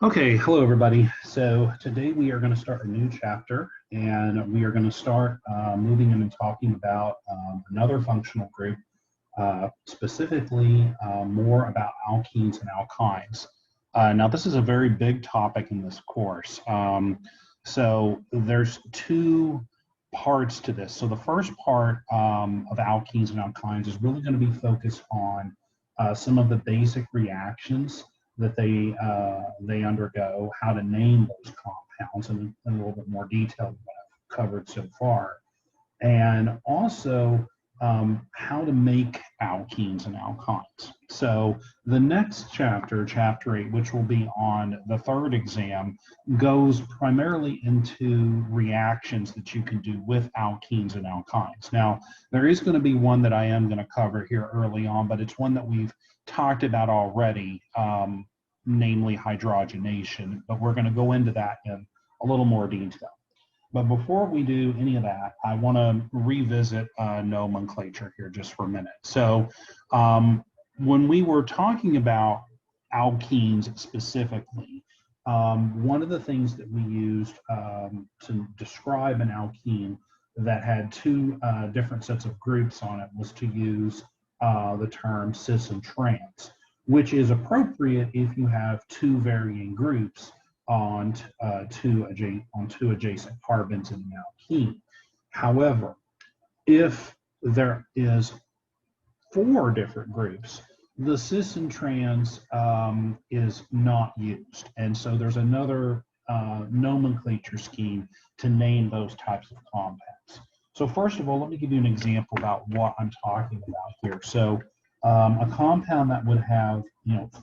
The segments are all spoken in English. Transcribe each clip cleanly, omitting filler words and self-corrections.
Okay, hello everybody. So today we are going to start a new chapter and we are going to start moving in and talking about another functional group, specifically more about alkenes and alkynes. Now this is a very big topic in this course. So there's two parts to this. So the first part of alkenes and alkynes is really going to be focused on some of the basic reactions that they undergo, how to name those compounds in a little bit more detail than what I've covered so far, and also how to make alkenes and alkynes. So the next chapter, chapter 8, which will be on the third exam, goes primarily into reactions that you can do with alkenes and alkynes. Now, there is going to be one that I am going to cover here early on, but it's one that we've talked about already, namely hydrogenation, but we're going to go into that in a little more detail. But before we do any of that, I want to revisit nomenclature here just for a minute. So when we were talking about alkenes specifically, one of the things that we used to describe an alkene that had two different sets of groups on it was to use the term cis and trans, which is appropriate if you have two varying groups on two adjacent carbons in an alkene. However, if there is four different groups, the cis and trans is not used. And so there's another nomenclature scheme to name those types of compounds. So first of all, let me give you an example about what I'm talking about here. So a compound that would have,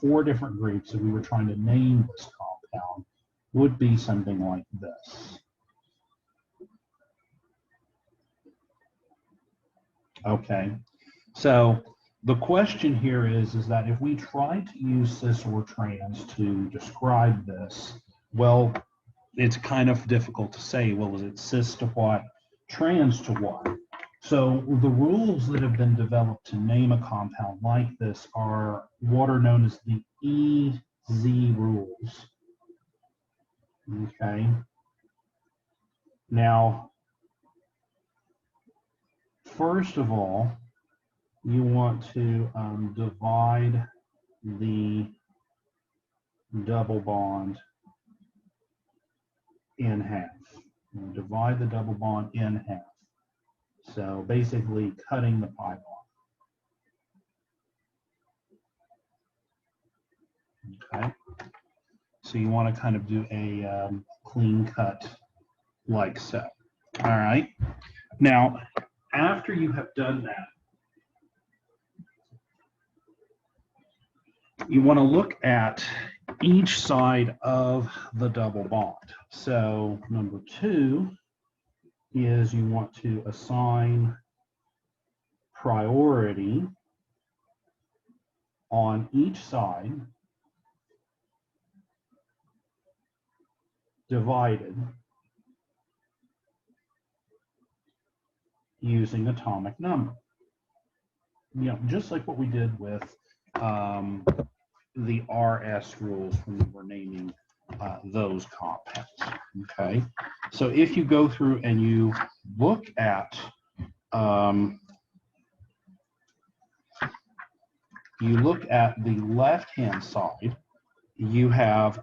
four different groups, if we were trying to name this compound, would be something like this. Okay, so the question here is that if we try to use cis or trans to describe this, well, it's kind of difficult to say, well, is it cis to what, trans to what? So the rules that have been developed to name a compound like this are what are known as the EZ rules. Okay. Now, first of all, you want to divide the double bond in half. Divide the double bond in half. So basically cutting the pi off. Okay. So you want to kind of do a clean cut like so. All right. Now, after you have done that, you want to look at each side of the double bond. So number 2 is you want to assign priority on each side divided using atomic number. Just like what we did with the RS rules when we were naming those compounds. Okay, so if you go through and you look at the left-hand side, you have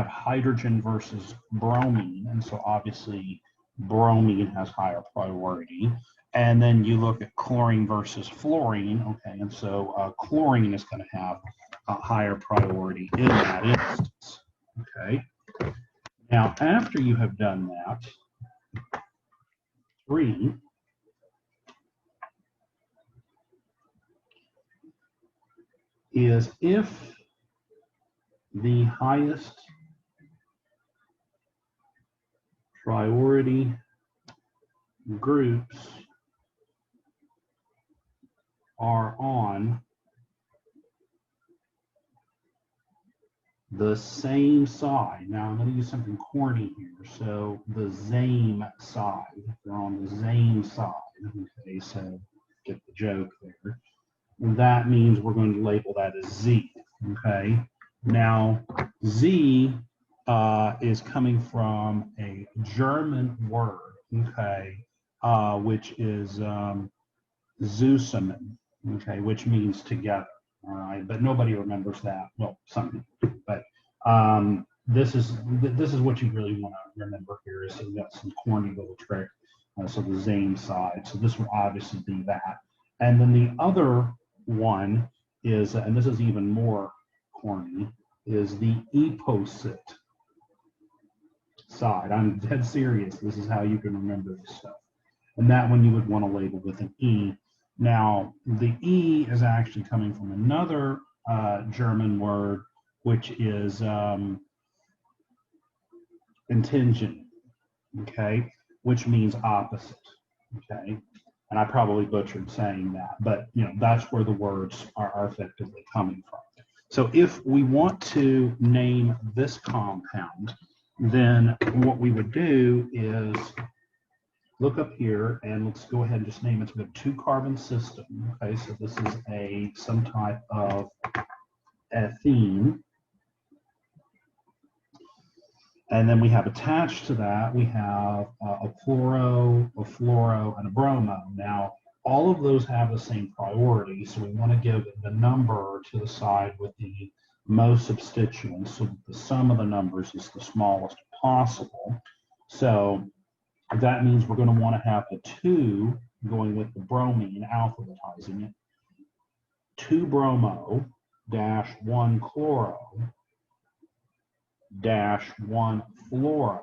hydrogen versus bromine, and so obviously bromine has higher priority. And then you look at chlorine versus fluorine, okay, and so chlorine is going to have a higher priority in that instance, okay. Now, after you have done that, 3 is if the highest priority groups are on the same side. Now I'm going to use something corny here. So the same side. They're on the same side. Okay, so get the joke there. And that means we're going to label that as Z. Okay. Now, Z is coming from a German word, okay, which is zusammen, okay, which means together. All right, but nobody remembers that. Well, some people, but this is what you really want to remember here. Is we've got some corny little trick. So the same side. So this would obviously be that. And then the other one is, and this is even more corny, is the opposite side. I'm dead serious. This is how you can remember this stuff. And that one you would want to label with an E. Now, the E is actually coming from another German word, which is Entingen, okay, which means opposite, okay. And I probably butchered saying that, but you know that's where the words are effectively coming from. So if we want to name this compound, then what we would do is look up here and let's go ahead and just name it. So we have 2-carbon system. Okay, so this is some type of ethene. And then we have attached to that, we have a chloro, a fluoro, and a bromo. Now, all of those have the same priority, so we want to give the number to the side with the most substituents so that the sum of the numbers is the smallest possible. So that means we're going to want to have the 2 going with the bromine, alphabetizing it. 2 bromo dash 1 chloro dash 1 fluoro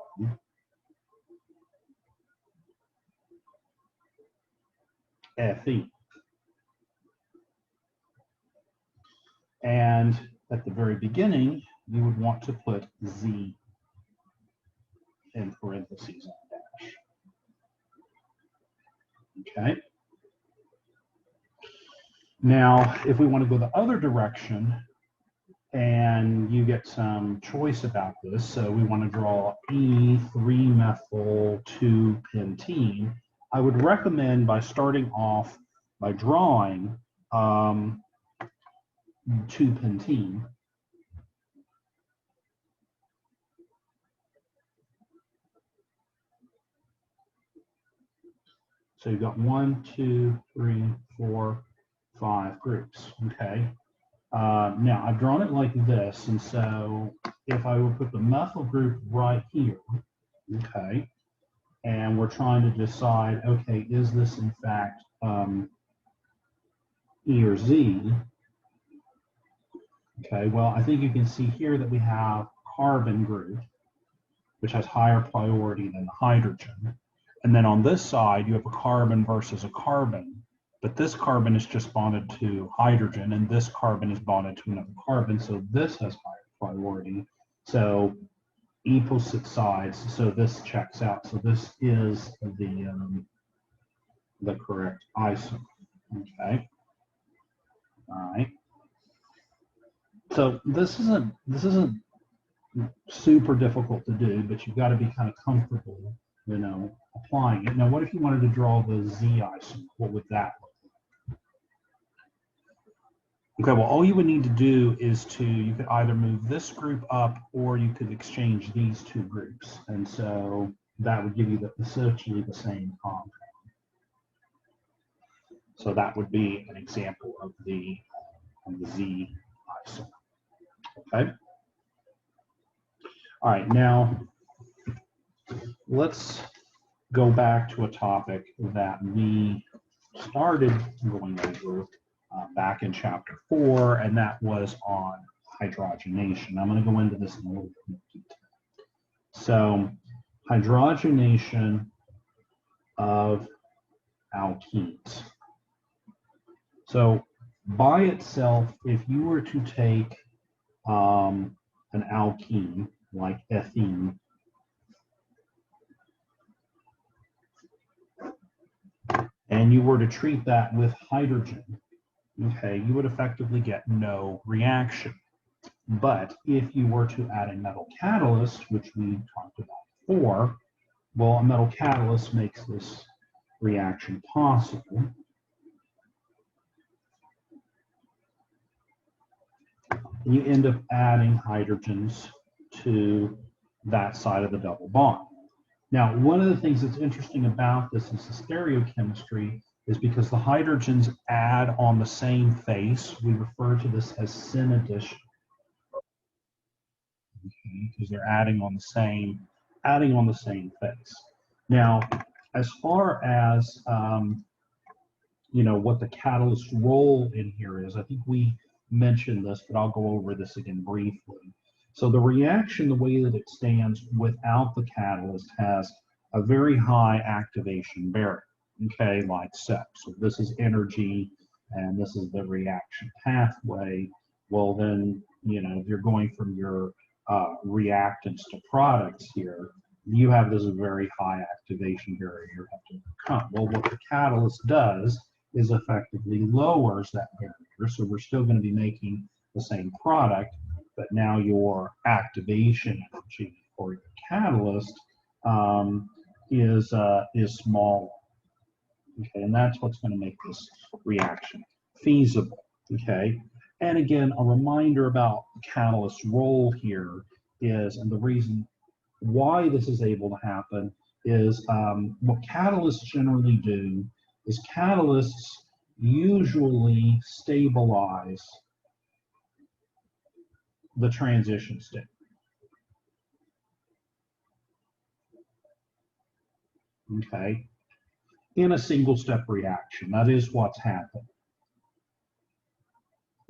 Fe. And at the very beginning, you would want to put Z in parentheses on dash. Okay. Now, if we want to go the other direction, and you get some choice about this, so we want to draw E3-methyl-2-pentene, I would recommend by starting off by drawing 2-pentene. So you've got 1, 2, 3, 4, 5 groups, okay? Now, I've drawn it like this, and so if I would put the methyl group right here, okay, and we're trying to decide, okay, is this in fact E or Z? Okay, well, I think you can see here that we have carbon group, which has higher priority than the hydrogen. And then on this side, you have a carbon versus a carbon. But this carbon is just bonded to hydrogen, and this carbon is bonded to another carbon, so this has higher priority. So opposite sides, so this checks out. So this is the correct isomer. Okay. All right. So this isn't super difficult to do, but you've got to be kind of comfortable, you know, applying it. Now, what if you wanted to draw the Z isomer? What would that look like? Okay, well, all you would need to do is you could either move this group up or you could exchange these 2 groups. And so that would give you essentially the same compound. So that would be an example of the Z isomer. Okay. All right, now let's go back to a topic that we started going over back in chapter 4, and that was on hydrogenation. I'm going to go into this in a little bit more detail. So, hydrogenation of alkenes. So, by itself, if you were to take an alkene like ethene, and you were to treat that with hydrogen, okay, you would effectively get no reaction. But if you were to add a metal catalyst, which we talked about before, well, a metal catalyst makes this reaction possible. you end up adding hydrogens to that side of the double bond. Now, one of the things that's interesting about this is the stereochemistry is because the hydrogens add on the same face, we refer to this as syn addition, because they're adding on the same face. Now, as far as what the catalyst role in here is, I think we mentioned this, but I'll go over this again briefly. So the reaction, the way that it stands without the catalyst, has a very high activation barrier, okay, like so. So this is energy, and this is the reaction pathway. Well, then, if you're going from your reactants to products here, you have this very high activation barrier you have to overcome. Well, what the catalyst does is effectively lowers that barrier. So we're still going to be making the same product, but now your activation energy for your catalyst is smaller. Okay, and that's what's going to make this reaction feasible. Okay, and again, a reminder about the catalyst's role here is, and the reason why this is able to happen is what catalysts generally do is catalysts usually stabilize the transition state. Okay, in a single step reaction. That is what's happened.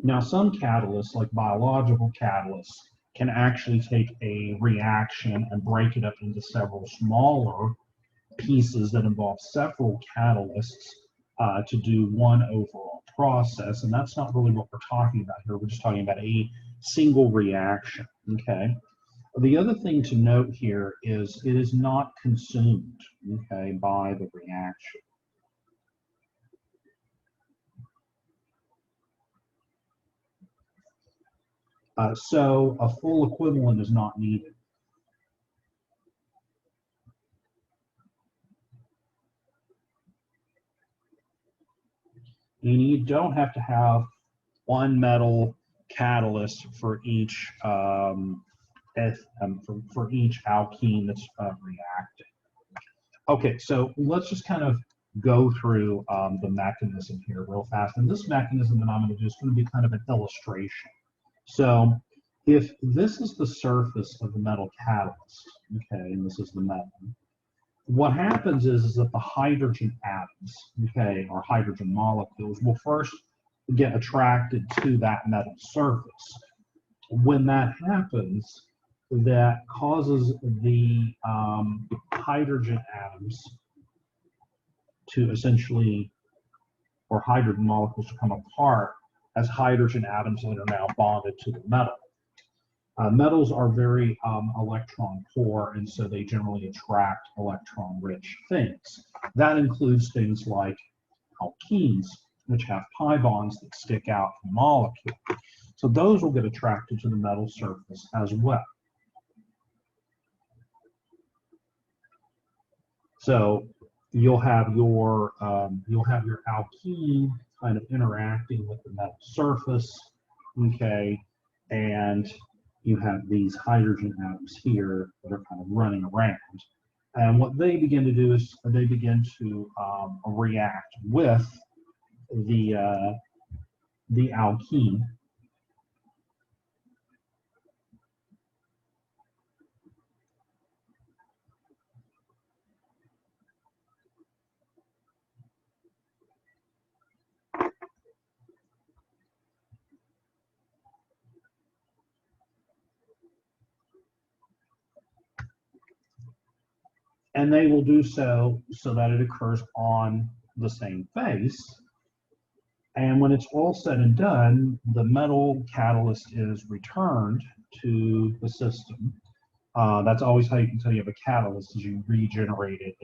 Now, some catalysts, like biological catalysts, can actually take a reaction and break it up into several smaller pieces that involve several catalysts to do one overall process. And that's not really what we're talking about here. We're just talking about a single reaction, okay? The other thing to note here is it is not consumed, okay, by the reaction. So a full equivalent is not needed. And you don't have to have one metal catalyst for each for each alkene that's reacting. Okay, so let's just kind of go through the mechanism here real fast. And this mechanism that I'm going to do is going to be kind of an illustration. So if this is the surface of the metal catalyst, okay, and this is the metal, what happens is that the hydrogen atoms, okay, or hydrogen molecules will first get attracted to that metal surface. When that happens, that causes the hydrogen atoms to essentially, or hydrogen molecules to come apart as hydrogen atoms that are now bonded to the metal. Metals are very electron poor, and so they generally attract electron-rich things. That includes things like alkenes, which have pi bonds that stick out from the molecule. So those will get attracted to the metal surface as well. So you'll have your alkene kind of interacting with the metal surface, okay, and you have these hydrogen atoms here that are kind of running around. And what they begin to do is they begin to react with the alkene. And they will do so that it occurs on the same face. And when it's all said and done, the metal catalyst is returned to the system. That's always how you can tell you have a catalyst, is you regenerate it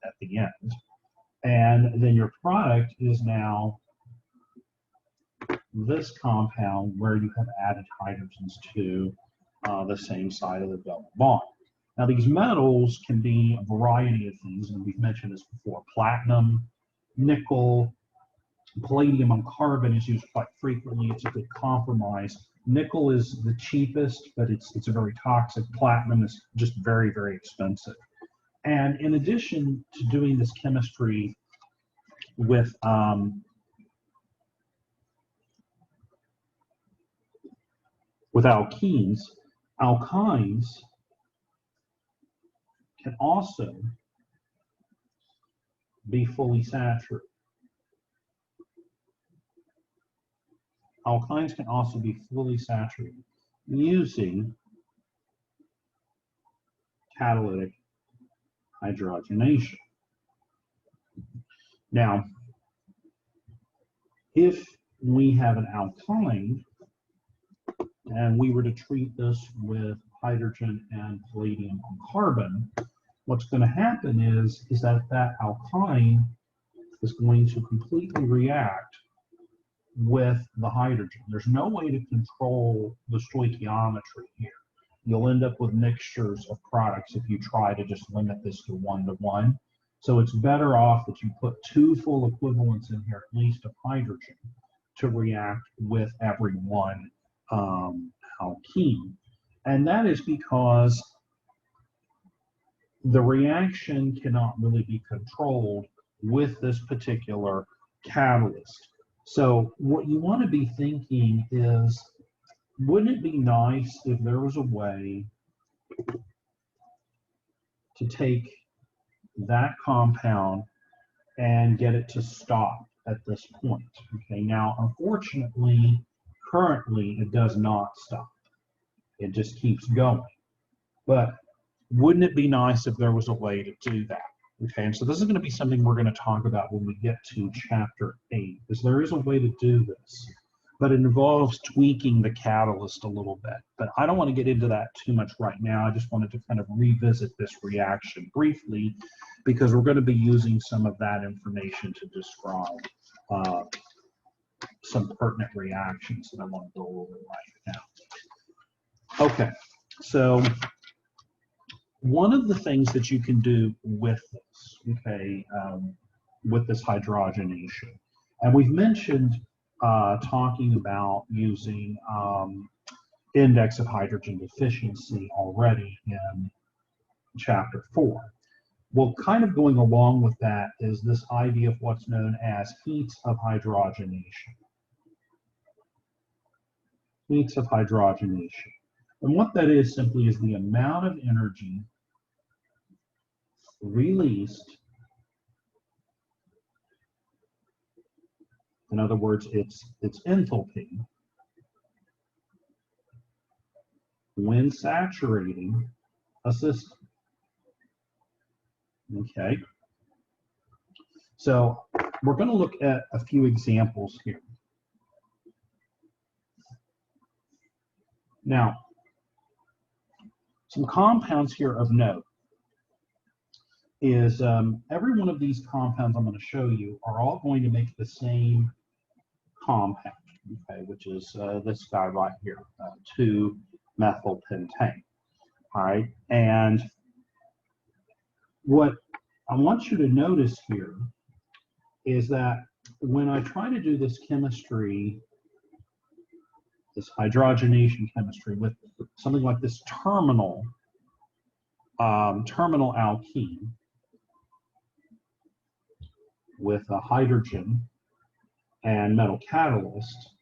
at the end. And then your product is now this compound where you have added hydrogens to the same side of the double bond. Now, these metals can be a variety of things, and we've mentioned this before: platinum, nickel, Palladium on carbon is used quite frequently. It's a good compromise. Nickel is the cheapest, but it's a very toxic. Platinum is just very, very expensive. And in addition to doing this chemistry with alkenes, alkynes can also be fully saturated. Alkynes can also be fully saturated using catalytic hydrogenation. Now, if we have an alkyne and we were to treat this with hydrogen and palladium on carbon, what's going to happen is that that alkyne is going to completely react with the hydrogen. There's no way to control the stoichiometry here. You'll end up with mixtures of products if you try to just limit this to 1-to-1. So it's better off that you put 2 full equivalents in here, at least of hydrogen, to react with every one alkene. And that is because the reaction cannot really be controlled with this particular catalyst. So what you want to be thinking is, wouldn't it be nice if there was a way to take that compound and get it to stop at this point? Okay, now unfortunately, currently it does not stop. It just keeps going. But wouldn't it be nice if there was a way to do that? Okay, and so this is going to be something we're going to talk about when we get to chapter 8, because there is a way to do this, but it involves tweaking the catalyst a little bit. But I don't want to get into that too much right now. I just wanted to kind of revisit this reaction briefly, because we're going to be using some of that information to describe some pertinent reactions that I want to go over right now. Okay, so one of the things that you can do with this, okay, with this hydrogenation, and we've mentioned talking about using index of hydrogen deficiency already in chapter 4. Well, kind of going along with that is this idea of what's known as heats of hydrogenation. Heats of hydrogenation. And what that is simply is the amount of energy released. In other words, it's enthalpy when saturating a system. Okay. So we're going to look at a few examples here. Now, some compounds here of note is every one of these compounds I'm going to show you are all going to make the same compound, okay, which is this guy right here, 2-methylpentane. All right, and what I want you to notice here is that when I try to do this chemistry, this hydrogenation chemistry with something like this terminal alkene with a hydrogen and metal catalyst,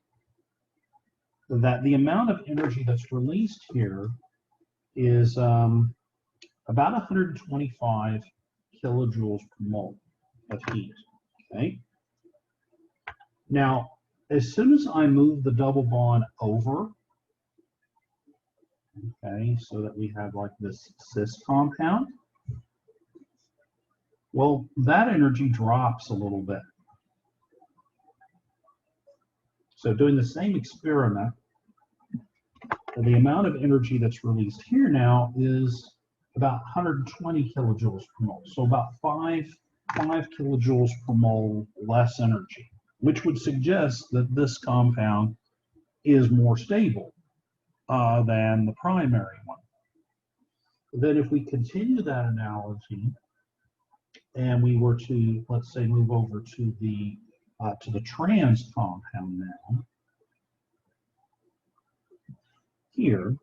that the amount of energy that's released here is about 125 kilojoules per mole of heat. Okay. Now, as soon as I move the double bond over, okay, so that we have like this cis compound, well, that energy drops a little bit. So doing the same experiment, the amount of energy that's released here now is about 120 kilojoules per mole. So about 5 kilojoules per mole less energy, which would suggest that this compound is more stable than the primary one. Then if we continue that analogy and we were to, let's say, move over to the to the trans compound now. Here,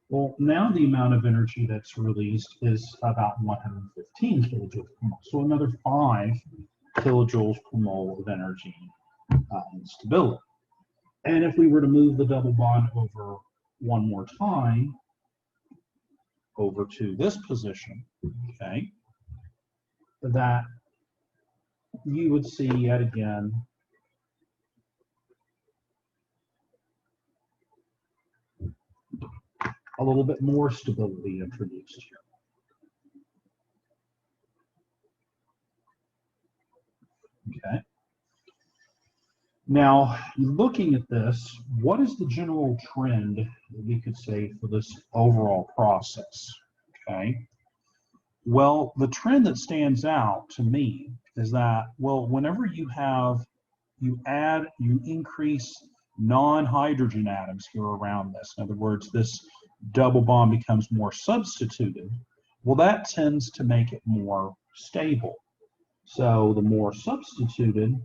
well, now the amount of energy that's released is about 115 kilojoules per mole. So another 5 kilojoules per mole of energy instability. And if we were to move the double bond over one more time, over to this position, okay, that you would see yet again a little bit more stability introduced here. Okay. Now, looking at this, what is the general trend that we could say for this overall process? Okay. Well, the trend that stands out to me is that, well, whenever you increase non-hydrogen atoms here around this, in other words, this double bond becomes more substituted, well, that tends to make it more stable. So the more substituted,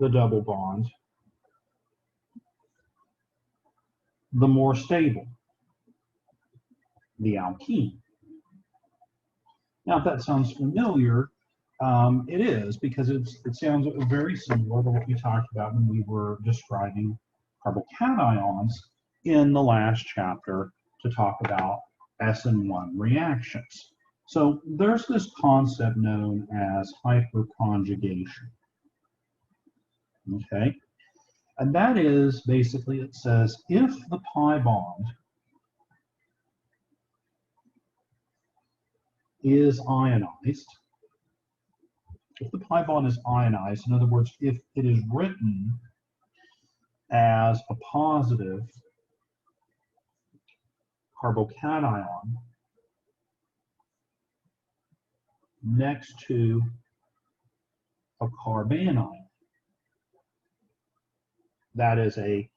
the double bond, the more stable the alkene. Now, if that sounds familiar, it is, because it sounds very similar to what we talked about when we were describing carbocations in the last chapter to talk about SN1 reactions. So there's this concept known as hyperconjugation. Okay, and that is basically, it says if the pi bond is ionized, if the pi bond is ionized, in other words, if it is written as a positive carbocation next to a carbanion, that is a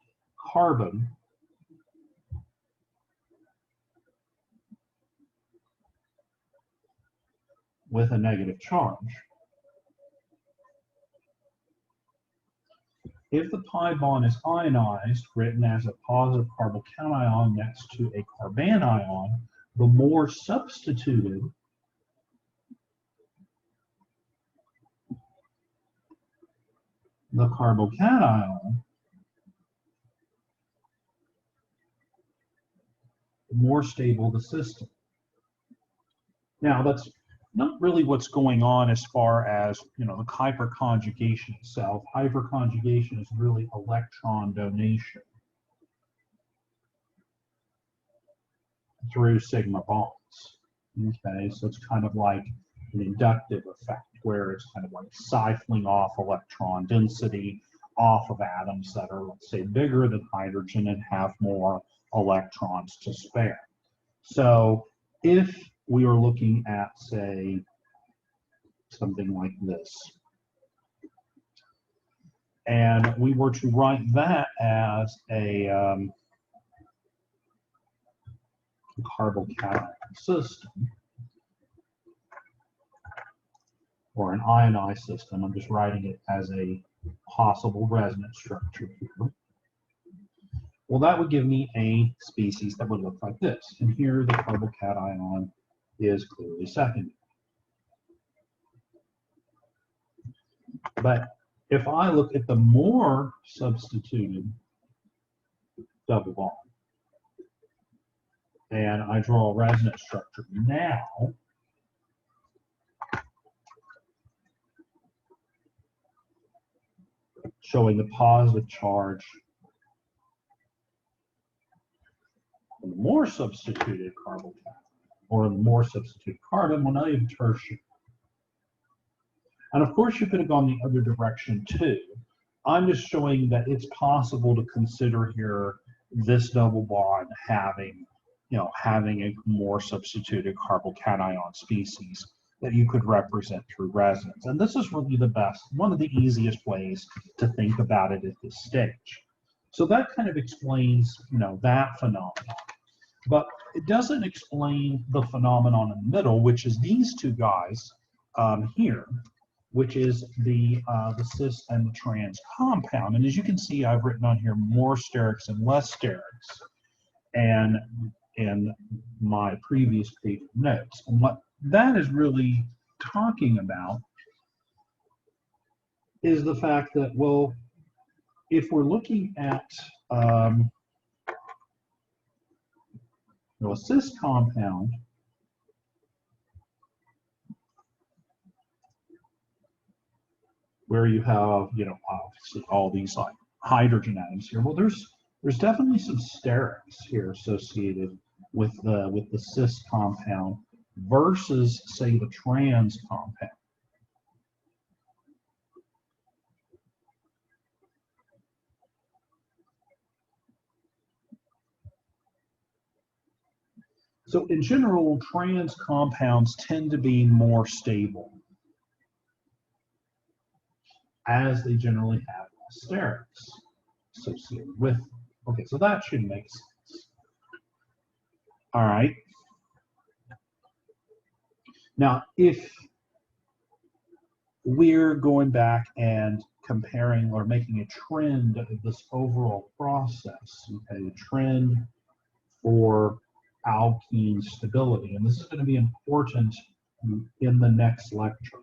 carbon with a negative charge. If the pi bond is ionized, written as a positive carbocation next to a carbanion, the more substituted the carbocation, the more stable the system. Now, that's not really what's going on as far as, the hyperconjugation itself. Hyperconjugation is really electron donation through sigma bonds. Okay, so it's kind of like an inductive effect where it's kind of like siphoning off electron density off of atoms that are, let's say, bigger than hydrogen and have more electrons to spare. So if we are looking at, say, something like this, and we were to write that as a carbocation system, or an ionized system, I'm just writing it as a possible resonance structure here. Well, that would give me a species that would look like this. And here the carbocation is clearly secondary. But if I look at the more substituted double bond, and I draw a resonance structure now, showing the positive charge on the more substituted carbocation, or the more substituted carbon, well, now you have tertiary. And of course, you could have gone the other direction too. I'm just showing that it's possible to consider here this double bond having, having a more substituted carbocation species that you could represent through resonance. And this is really the best, one of the easiest ways to think about it at this stage. So that kind of explains, that phenomenon. but it doesn't explain the phenomenon in the middle, which is these two guys here, which is the cis and the trans compound. And as you can see, I've written on here more sterics and less sterics, and in my previous page of notes. And what that is really talking about is the fact that, well, if we're looking at a cis compound, where you have, obviously all these like hydrogen atoms here, well, there's definitely some sterics here associated with the cis compound versus, say, the trans compound. So in general, trans compounds tend to be more stable, as they generally have sterics associated with them. Okay, so that should make sense. All right. Now, if we're going back and comparing or making a trend of this overall process, okay, a trend for alkene stability, and this is going to be important in the next lecture.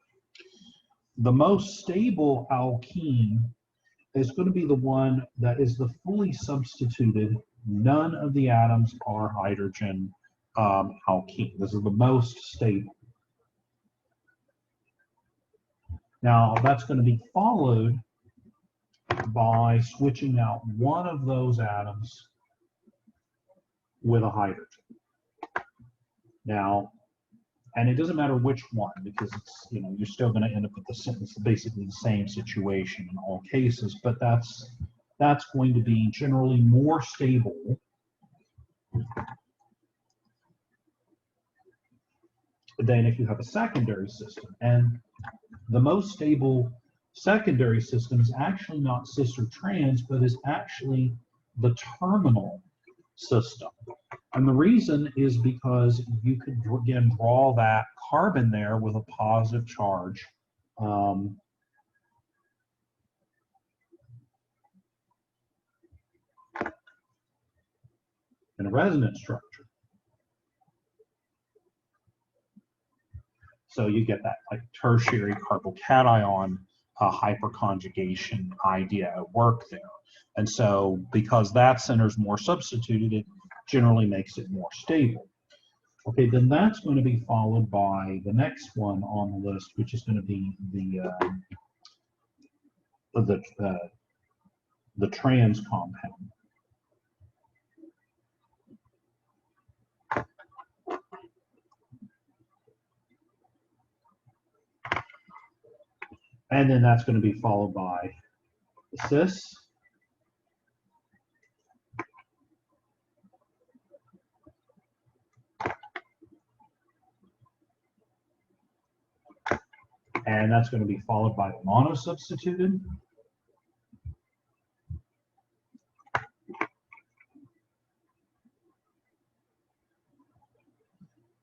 The most stable alkene is going to be the one that is the fully substituted, none of the atoms are hydrogen alkene. This is the most stable. Now, that's going to be followed by switching out one of those atoms with a hydrogen. Now, and it doesn't matter which one, because it's, you're still going to end up with basically the same situation in all cases, but that's going to be generally more stable than if you have a secondary system. And the most stable secondary system is actually not cis or trans, but is actually the terminal system. And the reason is because you could, again, draw that carbon there with a positive charge in a resonance structure. So you get that like tertiary carbocation hyperconjugation idea at work there. And so because that center is more substituted, it generally makes it more stable. Okay, then that's going to be followed by the next one on the list, which is going to be the trans compound. And then that's going to be followed by the cis. And that's going to be followed by the monosubstituted.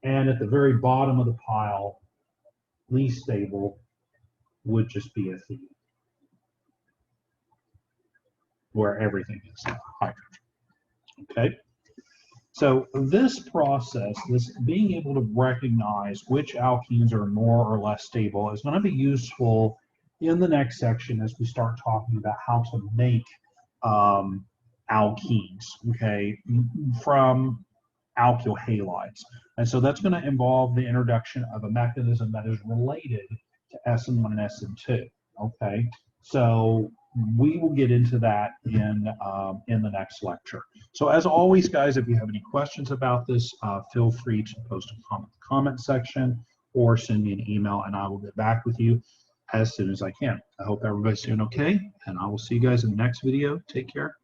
And at the very bottom of the pile, least stable, would just be a theme, where everything is hydrogen. Okay? So this process, this being able to recognize which alkenes are more or less stable, is going to be useful in the next section as we start talking about how to make alkenes, okay, from alkyl halides. And so that's going to involve the introduction of a mechanism that is related to SN1 and SN2, okay? So we will get into that in the next lecture. So as always, guys, if you have any questions about this, feel free to post a comment in the comment section or send me an email, and I will get back with you as soon as I can. I hope everybody's doing okay, and I will see you guys in the next video. Take care.